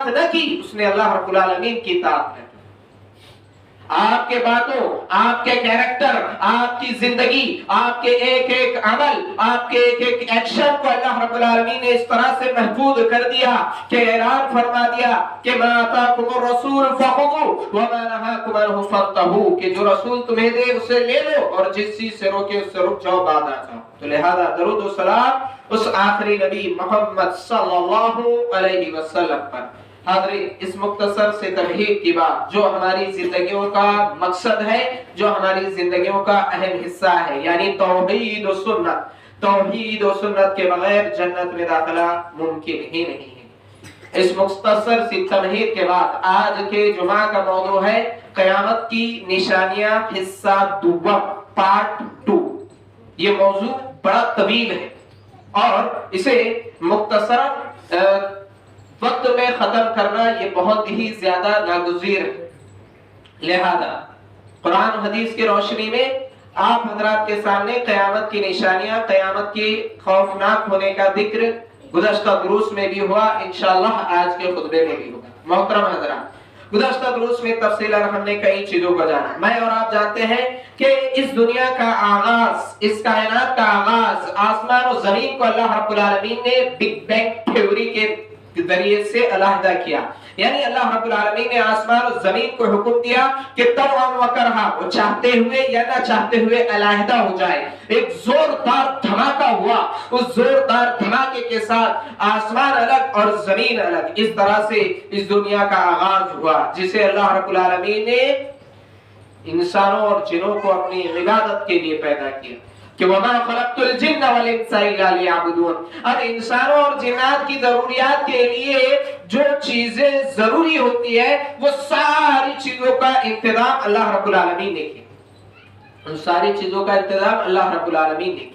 نہ کی اس نے اللہ رب العالمین کی اطاعت نہ کی۔ آپ کے باتوں، آپ کے کیریکٹر، آپ کی زندگی، آپ کے ایک ایک عمل، آپ کے ایک ایک ایکشن کو اللہ رب العالمین نے اس طرح سے محفوظ کر دیا کہ اعلان فرما دیا کہ ما آتاکم الرسول فخذوہ وما نہاکم عنہ فانتہوا، کہ جو رسول تمہیں دے اسے لے لو اور جس چیز سے روکے اس سے رک جاؤ، بعد آ جاؤ۔ تو لہذا درود و سلام اس آخری نبی محمد صلی اللہ علیہ وسلم پر۔ حاضرین، اس مختصر سے تمہید کی بات جو ہماری زندگیوں کا مقصد ہے، جو ہماری زندگیوں کا اہم حصہ ہے، یعنی توحید و سنت۔ توحید و سنت کے بغیر جنت میں داخلہ ممکن ہی نہیں ہے۔ اس مختصر سی تمہید کے بعد آج کے جمعہ کا موضوع ہے قیامت کی نشانیاں حصہ دوم پارٹ 2۔ یہ موضوع بڑا طویل ہے اور اسے مختصراً وقت میں ختم کرنا یہ بہت ہی زیادہ ناگزیر ہے۔ لہذا قرآن و حدیث کی روشنی میں آپ حضرات کے سامنے قیامت کی نشانیاں، قیامت کی خوفناک ہونے کا ذکر گزشتہ دروس میں بھی ہوا، انشاءاللہ آج کے خطبے میں بھی ہوگا۔ محترم حضرات، گزشتہ دروس میں تفصیلاً ہم نے کئی چیزوں کو جانا۔ میں اور آپ جانتے ہیں کہ اس دنیا کا آغاز، اس کائنات کا آغاز، آسمان و زمین کو اللہ رب العالمین نے بگ بینگ تھیوری کے ذریعے سے علیحدہ کیا، یعنی اللہ رب العالمین نے آسمان اور زمین کو حکم دیا کہ طوعا و کرہا، وہ چاہتے ہوئے یا نہ چاہتے ہوئے علیحدہ ہو جائے۔ ایک زوردار دھماکہ ہوا، اس زوردار دھماکے کے ساتھ آسمان الگ اور زمین الگ، اس طرح سے اس دنیا کا آغاز ہوا، جسے اللہ رب العالمین نے انسانوں اور جنوں کو اپنی عبادت کے لیے پیدا کیا کہ وَمَا خَلَقْتُ الْجِنَّ وَالْإِنسَ إِلَّا لِيَعْبُدُونَ۔ اب انسانوں اور جنات کی ضروریات کے لیے جو چیزیں ضروری ہوتی ہے وہ ساری چیزوں کا انتظام اللہ رب العالمین نے کیا، ان ساری چیزوں کا انتظام اللہ رب العالمین نے کیا۔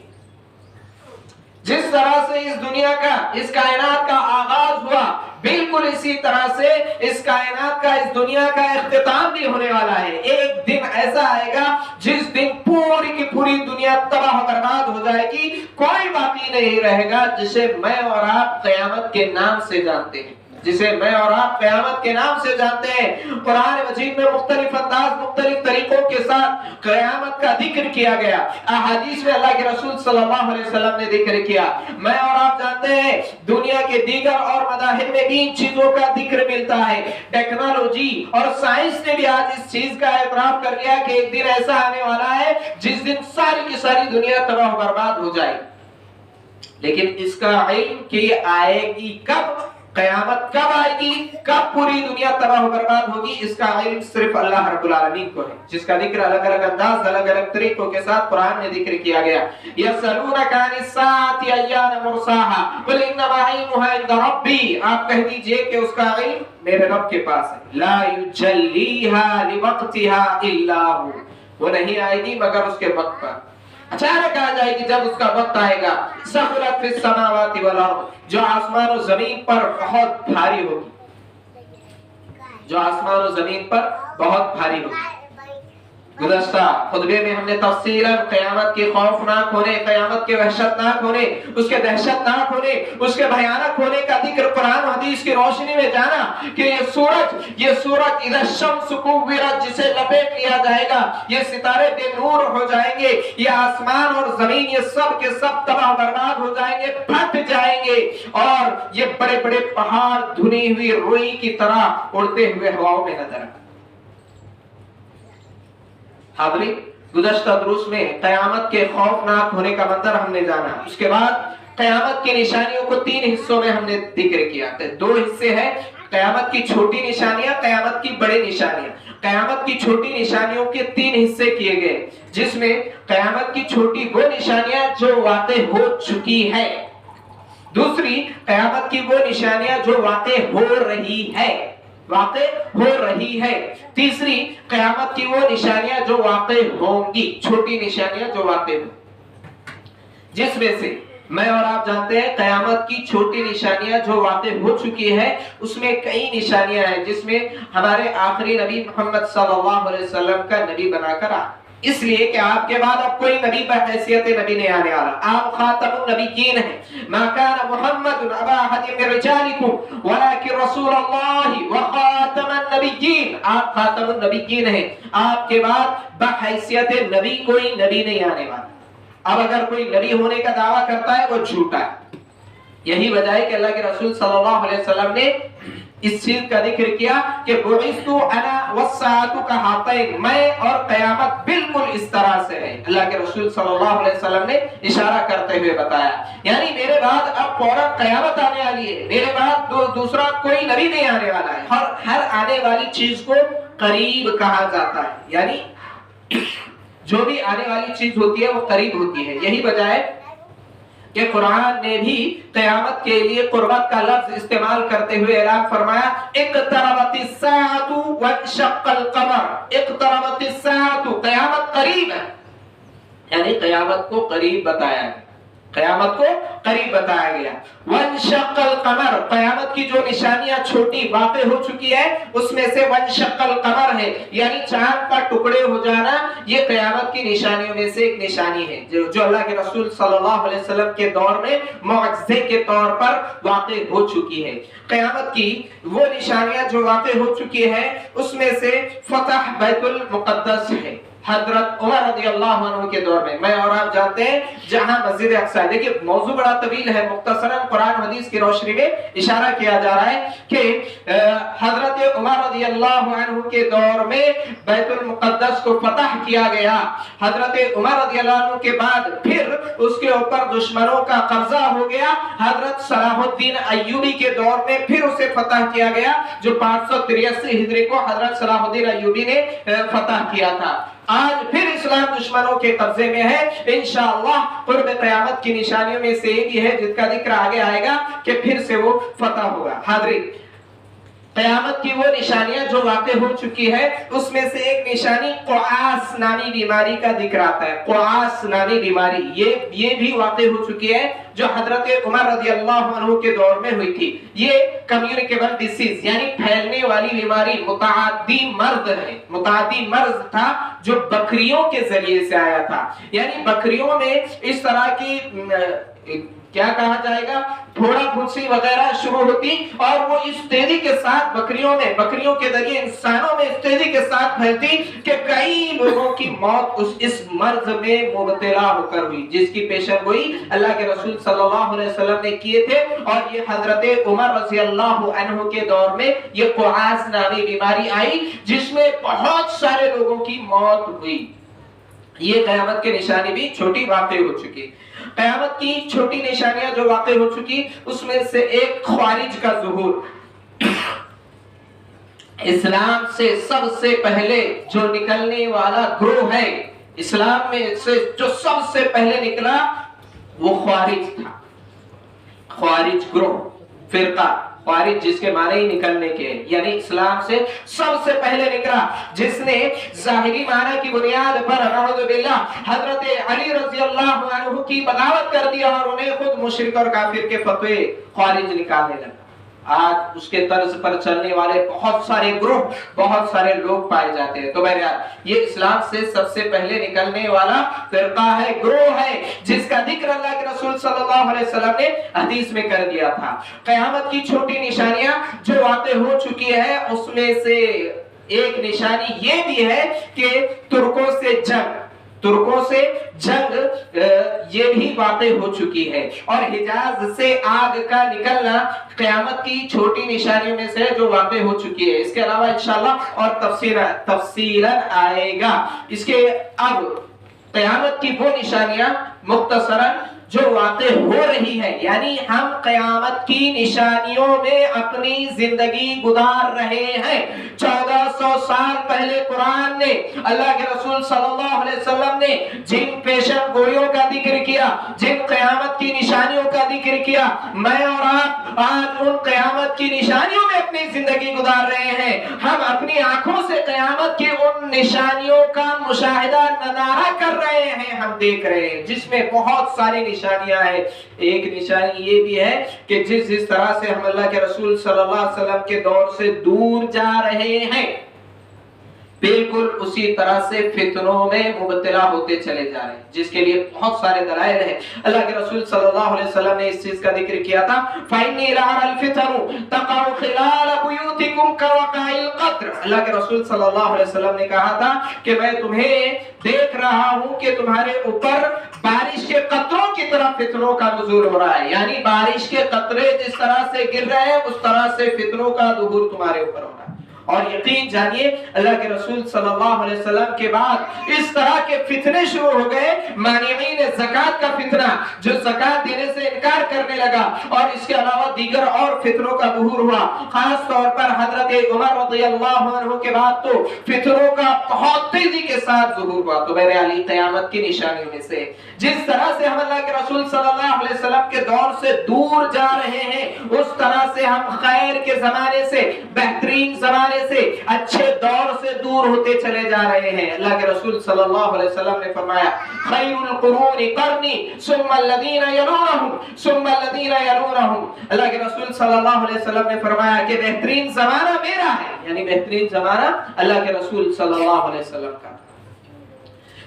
جس طرح سے اس دنیا کا، اس کائنات کا آغاز ہوا، بالکل اسی طرح سے اس کائنات کا، اس دنیا کا اختتام بھی ہونے والا ہے۔ ایک دن ایسا آئے گا جس دن پوری کی پوری دنیا تباہ و برباد ہو جائے گی، کوئی باقی نہیں رہے گا، جسے میں اور آپ قیامت کے نام سے جانتے ہیں، جسے میں اور آپ قیامت کے نام سے جانتے ہیں۔ قرآن مجید میں مختلف انداز، مختلف طریقوں کے ساتھ قیامت کا ذکر کیا گیا، احادیث میں اللہ کے رسول صلی اللہ علیہ وسلم نے ذکر کیا۔ میں اور آپ جانتے ہیں دنیا کے دیگر اور مذاہب میں بھی ان چیزوں کا ذکر ملتا ہے۔ ٹیکنالوجی اور سائنس نے بھی آج اس چیز کا اعتراف کر لیا کہ ایک دن ایسا آنے والا ہے جس دن ساری کی ساری دنیا تباہ و برباد ہو جائے، لیکن اس کا علم کہ یہ آئے گی کب، قیامت کب آئے گی، کب پوری دنیا تباہ و برباد ہوگی، اس کا علم صرف اللہ رب العالمین کو ہے، جس کا ذکر الگ الگ انداز، الگ الگ طریقوں کے ساتھ قرآن میں ذکر کیا گیا۔ یسألونک عن الساعة ایان مرساها قل انما علمها عند ربی، آپ کہہ دیجئے کہ اس کا علم میرے رب کے پاس ہے۔ لا یجلیها لوقتها الا هو، وہ نہیں آئے گی مگر اس کے وقت پر، اچانک آ جائے گی جب اس کا وقت آئے گا۔ ثقلت فی السماوات والارض، جو آسمان و زمین پر بہت بھاری ہوگی، جو آسمان و زمین پر بہت بھاری ہوگی۔ گزشتہ خطبے میں ہم نے تفصیلاً قیامت کے خوفناک ہونے، قیامت کے وحشتناک ہونے، اس کے دہشتناک ہونے، اس کے بھیانک ہونے کا ذکر قرآن و حدیث کی روشنی میں جانا کہ یہ سورج اذا الشمس کوورت، جسے لپیٹ لیا جائے گا، یہ ستارے بے نور ہو جائیں گے، یہ آسمان اور زمین یہ سب کے سب تباہ برباد ہو جائیں گے، پھٹ جائیں گے، اور یہ بڑے بڑے پہاڑ دھنی ہوئی روئی کی طرح اڑتے ہوئے ہواؤں میں نظر آئیں۔ حاضرین، گزشتہ دروس میں قیامت کے خوفناک ہونے کا منظر ہم نے جانا، اس کے بعد قیامت کی نشانیوں کو 3 حصوں میں ہم نے ذکر کیا۔ 2 حصے ہیں، قیامت کی چھوٹی نشانیاں، قیامت کی بڑی نشانیاں۔ قیامت کی چھوٹی نشانیوں کے 3 حصے کیے گئے، جس میں قیامت کی چھوٹی وہ نشانیاں جو واقع ہو چکی ہے، دوسری قیامت کی وہ نشانیاں جو واقع ہو رہی ہے، تیسری قیامت کی وہ نشانیاں جو واقع ہوں گی، چھوٹی نشانیاں جو واقع ہوں، جس میں سے میں اور آپ جانتے ہیں قیامت کی چھوٹی نشانیاں جو واقع ہو چکی ہے، اس میں کئی نشانیاں ہیں، جس میں ہمارے آخری نبی محمد صلی اللہ علیہ وسلم کا نبی بنا کر اس لیے کہ آپ کے بعد اب کوئی نبی بحیثیت نبی نہیں آنے والا. آپ خاتم النبیین ہیں. ما کان محمد ابا احد من رجالکم ولکن رسول اللہ وخاتم النبیین. آپ خاتم النبیین ہیں. آپ کے بعد بحیثیت نبی کوئی نبی نہیں آنے والا. اب اگر کوئی نبی ہونے کا دعویٰ کرتا ہے وہ جھوٹا ہے. یہی وجہ ہے کہ اللہ کے رسول صلی اللہ علیہ وسلم نے اس چیز کا ذکر کیا کہ بعثت انا والساعۃ کہاتین، میں اور قیامت بالکل اس طرح سے ہے. اللہ کے رسول صلی اللہ علیہ وسلم نے اشارہ کرتے ہوئے بتایا، یعنی میرے بعد اب فوراً قیامت آنے والی ہے، میرے بعد دوسرا کوئی نبی نہیں آنے والا ہے. ہر آنے والی چیز کو قریب کہا جاتا ہے، یعنی جو بھی آنے والی چیز ہوتی ہے وہ قریب ہوتی ہے. یہی وجہ ہے کہ قرآن نے بھی قیامت کے لیے قربت کا لفظ استعمال کرتے ہوئے اعلان فرمایا اقتربت الساعۃ وانشق القمر. اقتربت الساعۃ، قیامت قریب ہے، یعنی قیامت کو قریب بتایا گیا، قیامت کو قریب بتایا گیا. وانشق القمر، قیامت کی جو نشانیاں چھوٹی واقع ہو چکی ہے اس میں سے وانشق القمر ہے، یعنی چاند کا ٹکڑے ہو جانا، یہ قیامت کی نشانیوں میں سے ایک نشانی ہے جو اللہ کے رسول صلی اللہ علیہ وسلم کے دور میں معجزے کے طور پر واقع ہو چکی ہے. قیامت کی وہ نشانیاں جو واقع ہو چکی ہے اس میں سے فتح بیت المقدس ہے. حضرت عمر رضی اللہ عنہ کے دور میں اور آپ جانتے ہیں جہاں مسجد اقصی، دیکھیے موضوع بڑا طویل ہے، مختصراً قرآن حدیث کی روشنی میں اشارہ کیا جا رہا ہے کہ حضرت عمر رضی اللہ عنہ کے دور میں بیت المقدس کو فتح کیا گیا. حضرت عمر رضی اللہ عنہ کے بعد پھر اس کے اوپر دشمنوں کا قبضہ ہو گیا. حضرت صلاح الدین ایوبی کے دور میں پھر اسے فتح کیا گیا، جو 583 ہجری کو حضرت صلاح الدین ایوبی نے فتح کیا تھا. آج پھر اسلام دشمنوں کے قبضے میں ہے. انشاءاللہ قرب قیامت کی نشانیوں میں سے ایک ہی ہے جس کا ذکر آگے آئے گا کہ پھر سے وہ فتح ہوگا. حاضرین، قیامت کی وہ نشانیاں جو واقع ہو چکی ہے اس میں سے ایک نشانی قعاس نامی بیماری کا ذکر آتا ہے. قعاس نامی بیماری یہ بھی واقع ہو چکی ہے جو حضرت عمر رضی اللہ عنہ کے دور میں ہوئی تھی. یہ کمیونیکیبل ڈیسیز یعنی پھیلنے والی بیماری، متعدی مرض ہے، متعدی مرض تھا جو بکریوں کے ذریعے سے آیا تھا. یعنی بکریوں میں اس طرح کی کیا کہا جائے گا، تھوڑا پھنسی وغیرہ شروع ہوتی اور وہ اس تیزی کے ساتھ بکریوں کے ذریعے انسانوں میں اس تیزی کے ساتھ پھیلتی کہ کئی لوگوں کی موت اس مرض میں مبتلا ہو کر ہوئی، جس کی پیشن گوئی اللہ کے رسول صلی اللہ علیہ وسلم نے کیے تھے. اور یہ حضرت عمر رضی اللہ عنہ کے دور میں یہ قعاس نامی بیماری آئی جس میں بہت سارے لوگوں کی موت ہوئی. یہ قیامت کی نشانی بھی چھوٹی واقع ہو چکی. قیامت کی چھوٹی نشانیاں جو واقع ہو چکی اس میں سے ایک خوارج کا ظہور. اسلام سے سب سے پہلے جو نکلنے والا گروہ ہے، اسلام میں سے جو سب سے پہلے نکلا وہ خوارج تھا. خوارج گروہ، فرقہ، خوارج جس کے معنی ہی نکلنے کے ہیں، یعنی اسلام سے سب سے پہلے نکلا، جس نے ظاہری معنی کی بنیاد پر نعوذ باللہ حضرت علی رضی اللہ عنہ کی بغاوت کر دیا اور انہیں خود مشرک اور کافر کے فتوے خوارج نکالنے لگا. آج اس کے طرز پر چلنے والے بہت سارے گروہ، بہت سارے لوگ پائے جاتے ہیں. تو بہرحال یہ اسلام سے سب سے پہلے نکلنے والا فرقہ ہے، گروہ ہے، جس کا ذکر اللہ کے رسول صلی اللہ علیہ وسلم نے حدیث میں کر دیا تھا. قیامت کی چھوٹی نشانیاں جو واقع ہو چکی ہے اس میں سے ایک نشانی یہ بھی ہے کہ ترکوں سے جنگ یہ بھی واقع ہو چکی ہے. اور حجاز سے آگ کا نکلنا قیامت کی چھوٹی نشانیوں میں سے جو واقع ہو چکی ہے. اس کے علاوہ انشاءاللہ اور تفصیلاً آئے گا. اس کے اب قیامت کی وہ نشانیاں مختصراً جو واقع ہو رہی ہے، یعنی ہم قیامت کی نشانیوں میں اپنی زندگی گزار رہے ہیں. 1400 سال پہلے قرآن نے، اللہ کے رسول صلی اللہ علیہ وسلم نے جن پیشن گوئیوں کا ذکر کیا، جن قیامت کی نشانیوں کا ذکر کیا، میں اور آپ آج ان قیامت کی نشانیوں میں اپنی زندگی گزار رہے ہیں. ہم اپنی آنکھوں سے قیامت کی ان نشانیوں کا مشاہدہ نظارہ کر رہے ہیں، ہم دیکھ رہے ہیں، جس میں بہت ساری نشانیاں ہیں. ایک نشانی یہ بھی ہے کہ جس طرح سے ہم اللہ کے رسول صلی اللہ علیہ وسلم کے دور سے دور جا رہے ہیں، بالکل اسی طرح سے فتنوں میں مبتلا ہوتے چلے جا رہے ہیں، جس کے لیے بہت سارے دلائل ہیں۔ اللہ کے رسول صلی اللہ علیہ وسلم نے اس چیز کا ذکر کیا تھا، فَإِنِّي لَأَرَى الْفِتَنُ تَقَعُ خِلَالَ بُيُوتِكُمْ كَوَقَعِ الْقَطْرِ۔ اللہ کے رسول صلی اللہ علیہ وسلم نے کہا تھا کہ میں تمہیں دیکھ رہا ہوں کہ تمہارے اوپر بارش کے قطروں کی طرح فتنوں کا نزول ہو رہا ہے، یعنی بارش کے قطرے جس طرح سے گر رہے ہیں اس طرح سے فتنوں کا ظہور تمہارے اوپر ہو رہا ہے۔ اور یقین جانیے اللہ کے رسول صلی اللہ علیہ وسلم کے بعد اس طرح کے فتنے شروع ہو گئے، مانعین زکوٰۃ کا فتنہ جو زکوٰۃ دینے سے انکار کرنے لگا، اور اس کے علاوہ دیگر اور فتنوں کا ظہور ہوا۔ خاص طور پر حضرت عمر رضی اللہ عنہ کے بعد تو فتنوں کا بہت تیزی کے ساتھ ظہور ہوا۔ تو میرے علی قیامت کی نشانیوں میں سے جس طرح سے ہم اللہ کے رسول صلی اللہ علیہ وسلم کے دور سے دور جا رہے ہیں، اس طرح سے ہم خیر کے زمانے سے، بہترین زمانے سے، اچھے دور سے دور ہوتے چلے جا رہے ہیں۔ اللہ کے رسول صلی اللہ علیہ وسلم نے فرمایا خیر القرون قرنی ثم الذین یلونہم ثم الذین یلونہم۔ اللہ کے رسول صلی اللہ علیہ وسلم نے فرمایا کہ بہترین زمانہ میرا ہے، یعنی بہترین زمانہ اللہ کے رسول صلی اللہ علیہ وسلم کا،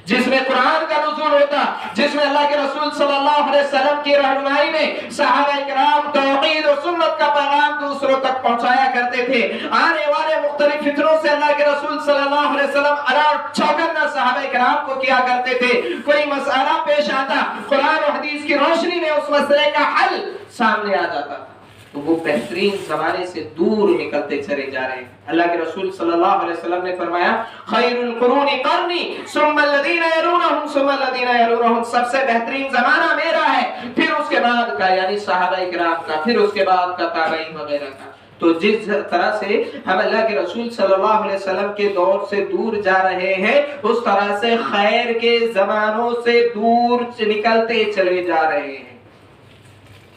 جس میں قرآن کا نزول ہوتا، جس میں اللہ کے رسول صلی اللہ علیہ وسلم کی رہنمائی میں صحابہ کرام توحید و سنت کا پیغام دوسروں تک پہنچایا کرتے تھے۔ آنے والے مختلف فتنوں سے اللہ کے رسول صلی اللہ علیہ وسلم الرٹ چوکنا صحابہ کرام کو کیا کرتے تھے۔ کوئی مسئلہ پیش آتا، قرآن و حدیث کی روشنی میں اس مسئلے کا حل سامنے آ جاتا تھا، تو وہ بہترین زمانے سے دور نکلتے چلے جا رہے ہیں۔ اللہ کے رسول صلی اللہ علیہ وسلم نے فرمایا خیر القرون قرنی ثم الذین یلونہم ثم الذین یلونہم، سب سے بہترین زمانہ میرا ہے، پھر اس کے بعد کا یعنی صحابہ کرام کا، پھر اس کے بعد کا تابعین وغیرہ کا۔ تو جس طرح سے ہم اللہ کے رسول صلی اللہ علیہ وسلم کے دور سے دور جا رہے ہیں، اس طرح سے خیر کے زمانوں سے دور نکلتے چلے جا رہے ہیں۔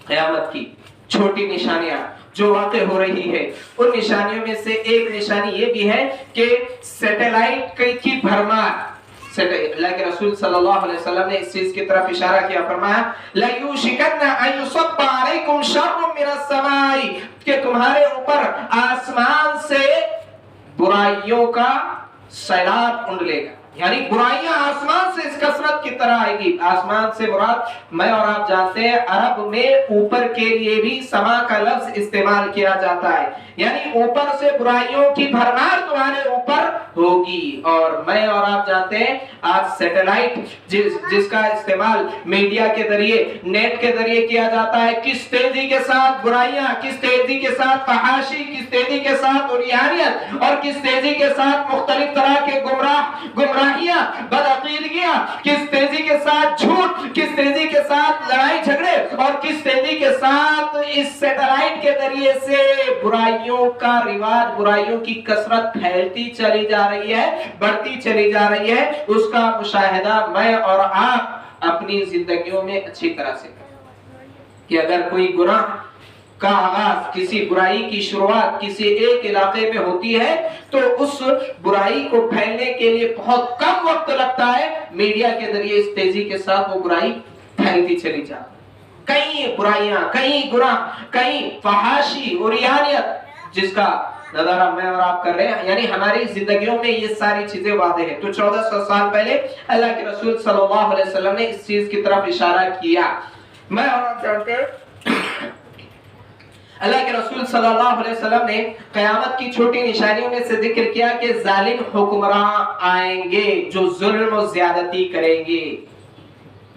قیامت کی چھوٹی نشانیاں جو واقع ہو رہی ہے، ان نشانیوں میں سے ایک نشانی یہ بھی ہے کہ سیٹلائٹ کی بھرمار۔ اللہ کے رسول صلی اللہ علیہ وسلم نے اس چیز کی طرف اشارہ کیا، فرمایا لَيُوشِكَنَّ أَن يُصَبَّ عَلَيْكُمْ شَرٌّ مِّنَ السَّمَاءِ، کہ تمہارے اوپر آسمان سے برائیوں کا سیلاب انڈ لے گا، یعنی برائیاں آسمان سے اس کثرت کی طرح آئے گی۔ آسمان سے مراد میں اور آپ جانتے ہیں عرب میں اوپر کے لیے بھی سما کا لفظ استعمال کیا جاتا ہے، یعنی اوپر سے برائیوں کی بھرمار تمہارے اوپر ہوگی۔ اور میں اور آپ جانتے ہیں آج سیٹلائٹ جس کا استعمال میڈیا کے ذریعے، نیٹ کے ذریعے کیا جاتا ہے، کس تیزی کے ساتھ برائیاں، کس تیزی کے ساتھ فحاشی، کس تیزی کے ساتھ عریانیت، اور کس تیزی کے ساتھ مختلف طرح کے گمراہیاں، بدعقیدگیاں، کس تیزی کے ساتھ جھوٹ، کس تیزی کے ساتھ لڑائی جھگڑے، اور کس تیزی کے ساتھ اس سیٹلائٹ کے ذریعے سے برائیوں کا رواج، برائیوں کی کثرت پھیلتی چلی جا رہی ہے، بڑھتی چلی جا رہی ہے، اس کا مشاہدہ میں اور آپ اپنی زندگیوں میں اچھی طرح سے کریں کہ اگر کوئی گناہ کا آغاز، کسی برائی کی شروعات کسی ایک علاقے میں ہوتی ہے تو اس برائی کو پھیلنے کے لیے بہت کم وقت لگتا ہے، میڈیا کے ذریعے اس تیزی کے ساتھ وہ برائی پھیلتی چلی جاتی ہے۔ کئی برائیاں، کئی گناہ، کئی فحاشی، عریانیت جس کا نظارہ میں اور آپ کر رہے ہیں، یعنی ہماری زندگیوں میں یہ ساری چیزیں واضح ہیں۔ تو 1400 سال پہلے اللہ کے رسول صلی اللہ علیہ وسلم نے اس چیز کی طرف اشارہ کیا۔ میں اور آپ جانتے ہیں اللہ کے رسول صلی اللہ علیہ وسلم نے قیامت کی چھوٹی نشانیوں میں سے ذکر کیا کہ ظالم حکمراں آئیں گے جو ظلم و زیادتی کریں گے،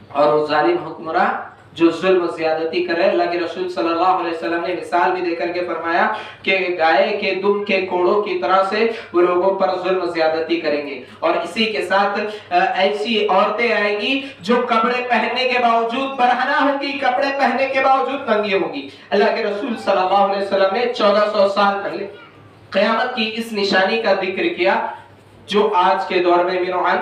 اور وہ ظالم حکمراں جو ظلم و زیادتی کرے، اللہ کے رسول صلی اللہ علیہ وسلم نے مثال بھی دے کر کے فرمایا کہ گائے کے دم کے کوڑوں کی طرح سے وہ لوگوں پر ظلم و زیادتی کریں گے، اور اسی کے ساتھ ایسی عورتیں آئیں گی جو کپڑے پہننے کے باوجود برہنہ ہوں گی، کپڑے پہننے کے باوجود ننگی ہوں گی۔ اللہ کے رسول صلی اللہ علیہ وسلم نے 1400 سال پہلے قیامت کی اس نشانی کا ذکر کیا جو آج کے دور میں بھی نوعاً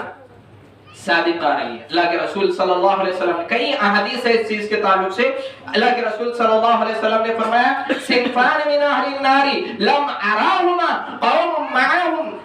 صادق آ رہی ہے۔ اللہ کے رسول صلی اللہ علیہ وسلم نے کئی احادیث ہے اس چیز کے تعلق سے۔ اللہ کے رسول صلی اللہ علیہ وسلم نے فرمایا صنفان من اہل النار لم اراہما قوم معهم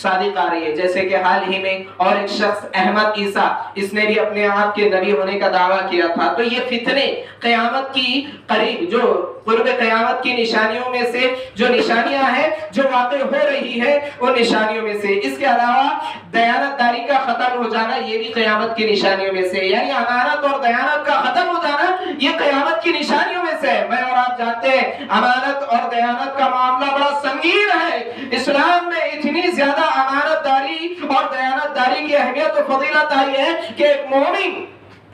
صادق آ رہی ہے. جیسے کہ حال ہی میں اور ایک شخص احمد عیسیٰ، اس نے بھی اپنے آپ کے نبی ہونے کا دعویٰ کیا تھا. تو یہ فتنے قیامت کی قریب جو قرب قیامت کی نشانیوں میں سے جو نشانیاں ہیں جو واقع ہو رہی ہے وہ نشانیوں میں سے. اس کے علاوہ دیانت داری کا ختم ہو جانا یہ بھی قیامت کی نشانیوں میں سے، یعنی امانت اور دیانت کا ختم ہو جانا یہ قیامت کی نشانیوں میں سے ہے. میں اور آپ جانتے ہیں امانت اور دیانت کا معاملہ بڑا سنگین ہے. اسلام میں اتنی زیادہ امانت داری اور دیانت داری کی اہمیت و فضیلت آئی ہے کہ ایک مومن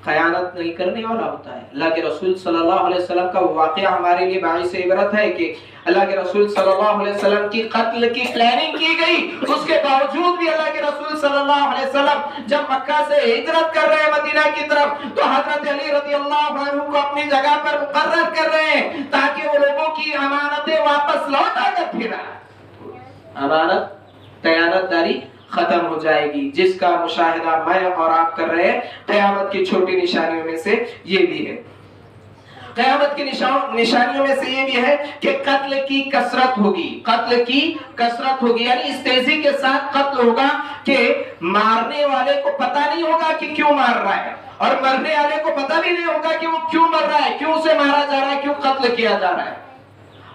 خیانت نہیں کرنے والا ہوتا ہے. اللہ کے رسول صلی اللہ علیہ وسلم کا واقعہ ہمارے لیے باعث عبرت ہے کہ اللہ کے رسول صلی اللہ علیہ وسلم کی قتل کی پلاننگ کی گئی، اس کے باوجود بھی اللہ کے رسول صلی اللہ علیہ وسلم جب مکہ سے ہجرت کر رہے ہیں مدینہ کی طرف تو حضرت علی رضی اللہ عنہ کو اپنی جگہ پر مقرر کر رہے ہیں تاکہ وہ لوگوں کی امانتیں واپس لوٹا کر پھرائیں. امانت دیانت داری ختم ہو جائے گی، جس کا مشاہدہ میں اور آپ کر رہے ہیں. قیامت کی چھوٹی نشانیوں میں سے یہ بھی ہے. قیامت کی نشانیوں میں سے یہ بھی ہے کہ قتل کی کثرت ہوگی. قتل کی کثرت ہوگی یعنی اس تیزی کے ساتھ قتل ہوگا کہ مارنے والے کو پتہ نہیں ہوگا کہ کیوں مار رہا ہے، اور مرنے والے کو پتہ بھی نہیں ہوگا کہ وہ کیوں مر رہا ہے، کیوں اسے مارا جا رہا ہے، کیوں قتل کیا جا رہا ہے.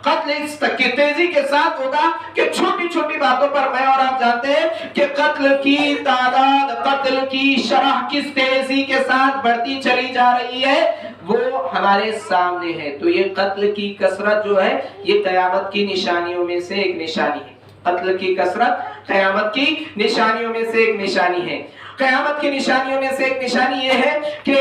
قتل اس تیزی کے ساتھ ہوگا کہ چھوٹی چھوٹی باتوں پر میں اور آپ جانتے ہیں کہ قتل کی تعداد، قتل کی شرح کس تیزی کے ساتھ بڑھتی چلی جا رہی ہے وہ ہمارے سامنے ہے. تو یہ قتل کی کثرت جو ہے یہ قیامت کی نشانیوں میں سے ایک نشانی ہے. قتل کی کثرت قیامت کی نشانیوں میں سے ایک نشانی ہے. قیامت کی نشانیوں میں سے ایک نشانی یہ ہے کہ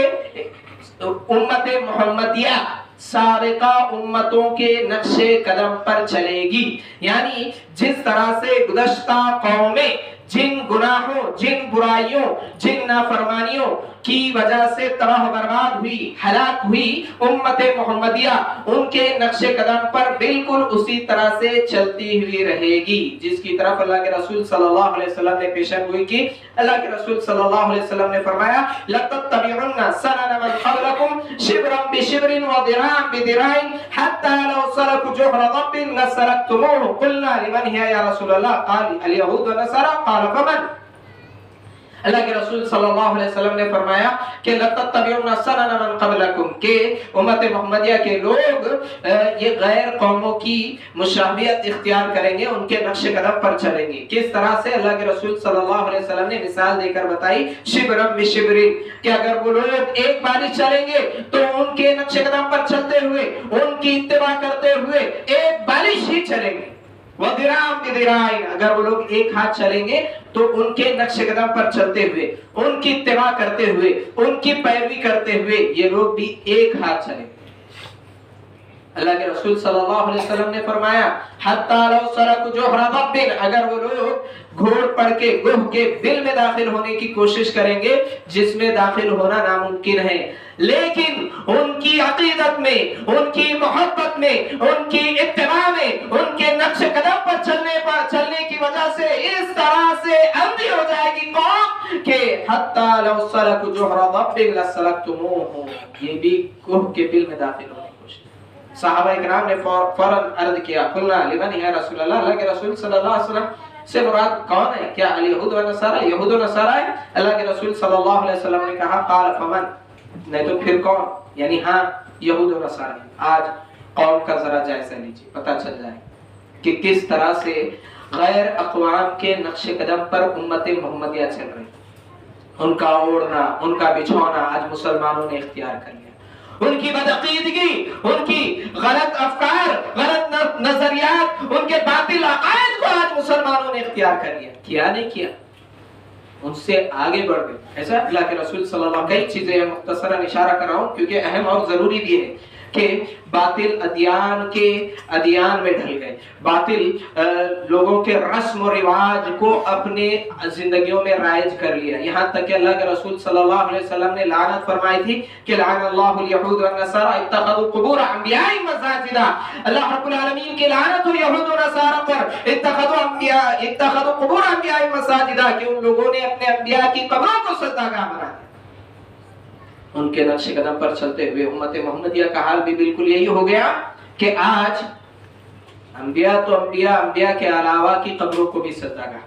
امت محمدیہ سابقہ امتوں کے نقش قدم پر چلے گی. یعنی جس طرح سے گزشتہ قومیں جن گناہوں، جن برائیوں، جن نافرمانیوں کی وجہ سے تباہ و برباد ہوئی، ہلاک ہوئی، امت محمدیہ ان کے نقش قدم پر بالکل اسی طرح سے چلتی ہوئی رہے گی، جس کی طرف اللہ کے رسول صلی اللہ علیہ وسلم نے پیشن گوئی کی. اللہ کے رسول صلی اللہ علیہ وسلم نے فرمایا لَتَتَّبِعُنَّ سَنَنَ مَنْ قَبْلَكُمْ شِبْرًا بِشِبْرٍ وَذِرَاعًا بِذِرَاعٍ حَتَّى لَوْ سَلَكُوا جُحْرَ ضَبٍّ لَسَلَكْتُمُوهُ قُلْنَا لِمَنْ هِيَ يَا رسول اللہ قال اليهود والنصارى قال فمن. اللہ کے رسول صلی اللہ علیہ وسلم نے فرمایا کہ لَتَتَّبِعُنَّ سَنَنَ مَنْ قَبْلَكُمْ کہ امت محمدیہ کے لوگ یہ غیر قوموں کی مشابہت اختیار کریں گے، ان کے نقش قدم پر چلیں گے. کس طرح سے؟ اللہ کے رسول صلی اللہ علیہ وسلم نے مثال دے کر بتائی شبرم بشبرن کہ اگر وہ لوگ ایک بالش چلیں گے تو ان کے نقش قدم پر چلتے ہوئے، ان کی اتباع کرتے ہوئے ایک بالش ہی چلیں گے. وَذِرَاعًا بِذِرَاعٍ اگر وہ لوگ ایک ہاتھ چلیں گے تو ان کے نقش قدم پر چلتے ہوئے، ان کی اتباع کرتے ہوئے، ان کی پیروی کرتے ہوئے یہ لوگ بھی ایک ہاتھ چلیں. اللہ کے رسول صلی اللہ علیہ وسلم نے فرمایا حَتَّى لَوْ سَلَكُوا جُحْرَ ضَبٍّ اگر وہ لوگ گھوڑ پڑ کے گوہ کے بل میں داخل ہونے کی کوشش کریں گے جس میں داخل ہونا ناممکن ہے، لیکن ان کی عقیدت میں، ان کی محبت میں، ان کی اتباع میں، ان کے نقش قدم پر چلنے کی وجہ سے اس طرح سے اندھی ہو جائے گی قوم کہ حَتَّى لَوْ سَلَكُوا جُحْرَ ضَبٍّ لَسَلَكْتُمُوهُ یہ بھی گوہ کے بل میں داخل ہونے کی کوشش. صحابہ اکرام نے فوراً عرض کیا قلنا لمن یا رسول اللہ. اللہ کے رسول صلی اللہ علیہ وسلم سے مراد کون ہے؟ کیا الیہود والنصارى؟ یہود و نصارہ ہے؟ اللہ کے رسول صلی اللہ علیہ وسلم نے کہا قال فمن نہیں تو پھر کون؟ یعنی ہاں یہود و نصارہ. آج قوم کا ذرا جائزہ لیجیے، پتہ چل جائے کہ کس طرح سے غیر اقوام کے نقش قدم پر امت محمدیہ چل رہی. ان کا اوڑھنا، ان کا بچھونا آج مسلمانوں نے اختیار کر لیا. ان کی بدعقیدگی، ان کی غلط افکار، غلط نظریات، ان کے باطل عقائد کو آج مسلمانوں نے اختیار کر لیا. کیا نہیں کیا، ان سے آگے بڑھ گئے. ایسا اللہ کے رسول صلی اللہ علیہ وسلم کئی چیزیں مختصراً اشارہ کر رہا ہوں کیونکہ اہم اور ضروری بھی ہے کہ باطل ادیان کے ادیان میں ڈھل گئے، باطل لوگوں کے رسم و رواج کو اپنے زندگیوں میں رائج کر لیا. یہاں تک کہ اللہ کے رسول صلی اللہ علیہ وسلم نے لعنت فرمائی تھی کہ لعن اللہ الیہود والنصارى اتخذوا قبور انبیاء مساجدا. اللہ رب العالمین کی لعنت ہو یہود و نصارہ پر اتخذوا قبور انبیاء مساجدا کہ ان لوگوں نے اپنے انبیاء کی قبروں کو سجدہگاہ بنا دیا. ان کے نقش قدم پر چلتے ہوئے امت محمدیہ کا حال بھی بالکل یہی ہو گیا کہ آج انبیاء تو انبیاء کے علاوہ کی قبروں کو بھی سجدہگاہ.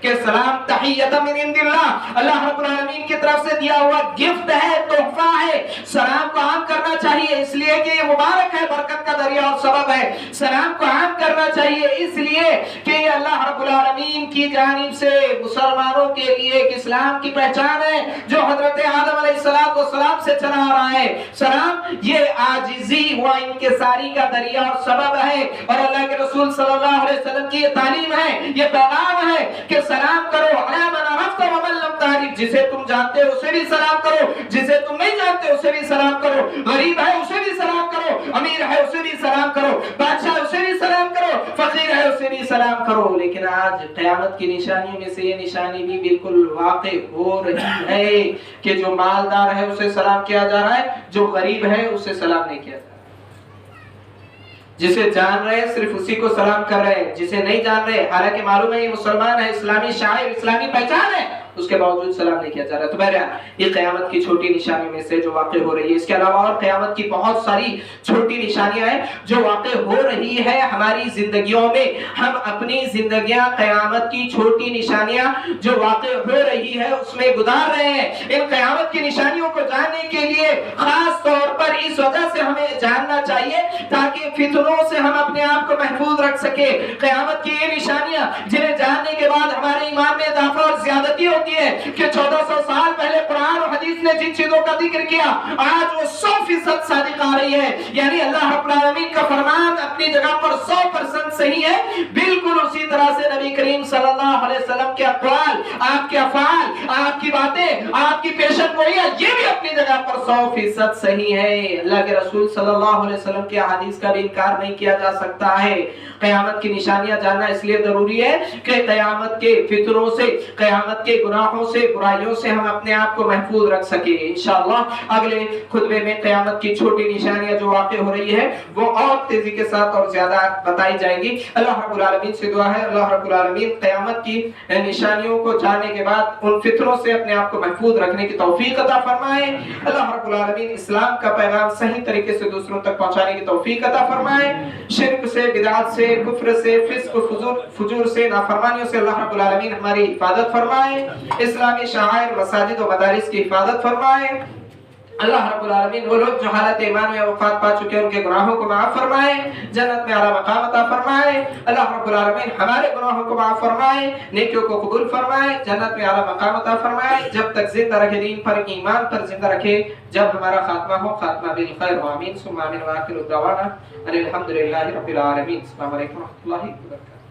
کہ سلام تحیۃ من عند اللہ، اللہ رب العالمین کی طرف سے دیا ہوا گفٹ ہے، تحفہ ہے، سلام کو عام کرنا چاہیے اس لیے کہ یہ مبارک ہے، برکت کا ذریعہ اور سبب ہے۔ سلام کو عام کرنا چاہیے اس لیے کہ یہ اللہ رب العالمین کی جانب سے مسلمانوں کے لیے ایک اسلام کی پہچان ہے جو حضرت آدم علیہ السلام سے چلا آ رہا ہے۔ سلام یہ عاجزی و انکساری کا ذریعہ اور سبب ہے، اور اللہ کے رسول صلی اللہ علیہ وسلم کی یہ تعلیم ہے، یہ پیغام ہے کہ سلام کرو علی من عرفت و من لم تعرف، جسے تم جانتے ہو اسے بھی سلام کرو، جسے تم نہیں جانتے اسے بھی سلام کرو، غریب ہے اسے بھی سلام کرو، امیر ہے اسے بھی سلام کرو، بادشاہ اسے بھی سلام کرو، فقیر ہے اسے بھی سلام کرو۔ لیکن آج قیامت کی نشانیوں میں سے یہ نشانی بھی بالکل واقع ہو رہی ہے کہ جو مالدار ہے اسے سلام کیا جا رہا ہے، جو غریب ہے اسے سلام نہیں کیا جا رہا، جسے جان رہے صرف اسی کو سلام کر رہے ہیں، جسے نہیں جان رہے حالانکہ معلوم ہے یہ مسلمان ہے، اسلامی شاعر، اسلامی پہچان ہے، اس کے باوجود سلام نہیں کیا جا رہا۔ تو بہرحال یہ قیامت کی چھوٹی نشانیوں میں سے جو واقع ہو رہی ہے، اس کے علاوہ اور قیامت کی بہت ساری چھوٹی نشانیاں ہیں جو واقع ہو رہی ہے ہماری زندگیوں میں۔ ہم اپنی زندگیاں قیامت کی چھوٹی نشانیاں جو واقع ہو رہی ہے اس میں گزار رہے ہیں۔ ان قیامت کی نشانیوں کو جاننے کے لیے خاص طور پر اس وجہ سے ہمیں جاننا چاہیے تاکہ فتنوں سے ہم اپنے آپ کو محفوظ رکھ سکے۔ قیامت کی یہ نشانیاں جنہیں جاننے کے بعد ہمارے ایمان میں اضافہ اور زیادتی ہوتی ہے کہ 1400 سال پہلے قرآن اور حدیث نے جن چیزوں کا ذکر کیا آج وہ 100% صادق آ رہی ہے، یعنی اللہ رب العالمین کا فرمان اپنی جگہ پر 100% صحیح ہے۔ بالکل اسی طرح سے نبی کریم صلی اللہ علیہ وسلم کے اقوال، آپ کے افعال، آپ کی باتیں، آپ کی پیشن گوئیاں یہ بھی اپنی جگہ پر 100% صحیح ہے۔ اللہ کے رسول صلی اللہ علیہ وسلم کی احادیث کا بھی انکار نہیں کیا جا سکتا ہے۔ قیامت کی نشانیاں جاننا اس لیے ضروری ہے کہ قیامت کے فتنوں سے، قیامت کے گناہوں سے، برائیوں سے ہم اپنے آپ کو محفوظ رکھ سکیں۔ انشاءاللہ اگلے خطبے میں قیامت کی چھوٹی نشانیاں جو واقع ہو رہی ہے وہ اور تیزی کے ساتھ اور زیادہ بتائی جائیں گی۔ اللہ رب العالمین سے دعا ہے اللہ رب العالمین قیامت کی نشانیوں کو جاننے کے بعد ان فتنوں سے اپنے آپ کو محفوظ رکھنے کی توفیق عطا فرمائے۔ اللہ رب العالمین اسلام کا پیغام صحیح طریقے سے دوسروں تک پہنچانے کی توفیق عطا فرمائے۔ شرک سے، بدعات سے، کفر سے، فسق و فجور سے، نافرمانیوں سے اللہ رب العالمین ہماری حفاظت فرمائے۔ اسلامی شعائر، مساجد و مدارس کی حفاظت فرمائے۔ اللہ رب العالمین وہ لوگ جو حالت ایمان میں وفات پا چکے ہیں ان کے گناہوں کو معاف فرمائے، جنت میں اعلیٰ مقام عطا فرمائے۔ اللہ رب العالمین ہمارے گناہوں کو معاف فرمائے، نیکیوں کو قبول فرمائے، جنت میں اعلیٰ مقام عطا فرمائے۔ جب تک زندہ رکھے، دین پر، ایمان پر زندہ رکھے، جب ہمارا خاتمہ ہو خاتمہ بالخیر، آمین ثم آمین، وآخر دعوانا ان الحمد للہ رب العالمین۔ السلام علیکم و رحمۃ اللہ وبرکاتہ۔